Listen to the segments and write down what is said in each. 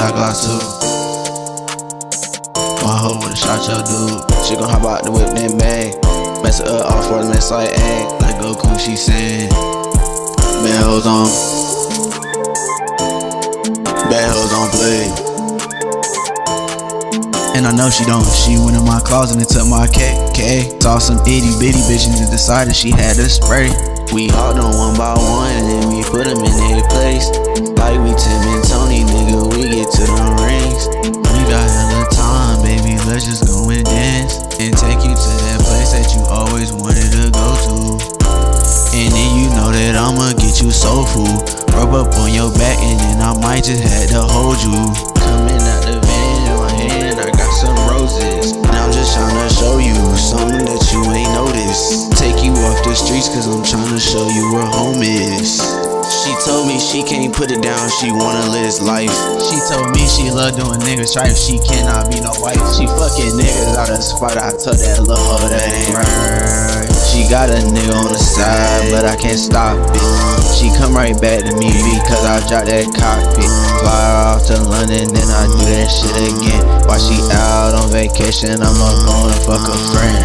got glass too. My hoe would've shot your dude. She gon' hop out the whip, then bang. Mess her up off for the mess like ayy. Like Goku, she saying. Bad hoes on. Bad hoes don't play. And I know she don't. She went in my closet and took my KK. Saw some itty bitty bitches and decided she had to spray. We all done one by one and then we put them in their place. Like we Tim and Tony, nigga, we get to them rings. We got hella time, baby, let's just go and dance. And take you to that place that you always wanted to go to. And then you know that I'ma get you soul food. Rub up on your back and then I might just had to hold you. Coming out the van in my hand, I got some roses. Now I'm just tryna show you something that you ain't noticed. Take you off the streets cause I'm tryna show you where home is. She told me she can't put it down, she wanna live this life. She told me she love doing niggas strife, she cannot be no wife. She fucking niggas out of the spot, I told that little hoe that ain't right. She got a nigga on the side, but I can't stop it. She come right back to me because I dropped that cockpit. Fly her off to London, then I do that shit again. While she out on vacation, I'ma go and fuck a friend.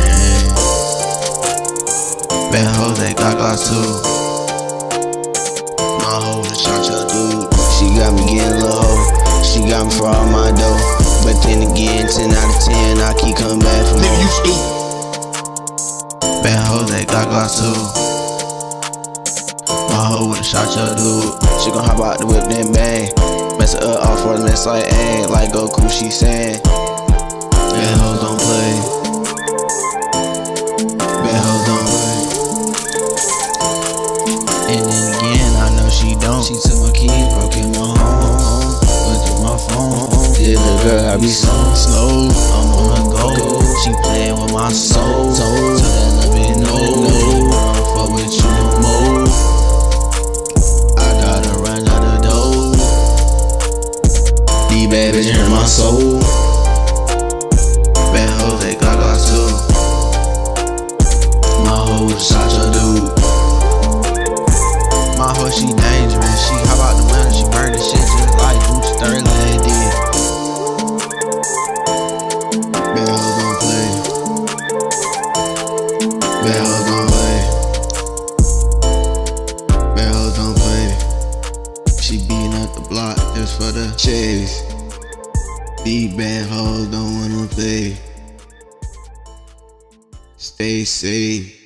Bad hoes, they got glass too. My hoe would've shot your dude. She got me getting low. She got me for all my dough. But then again, 10 out of 10, I keep coming back for more. Bad hoes, they got glass too. My hoe would've shot your dude. She gon' hop out the whip, then bang. Mess her up off for the mess like ayy. Like Goku, she saying. Bad hoes don't play. Bad hoes don't play. And then again, I know she don't. She took my keys, broke in my home. Went through my phone. Yeah, little girl, I be so slow. I'm on the go. She playin' with my soul. Tell that little bit no. I don't fuck with you no more. I gotta run out the door. These bad bitches hurt my soul. Bad hoes, they got glass too. My hoe would've shot your dude. My hoe, she dangerous. She hop out the window, she burn the shit just like Gucci 30 leg did. Bad hoes don't play. Bad hoes don't play. Bad hoes don't play. She beating up the block just for the chase. These bad hoes don't wanna play. Stay safe.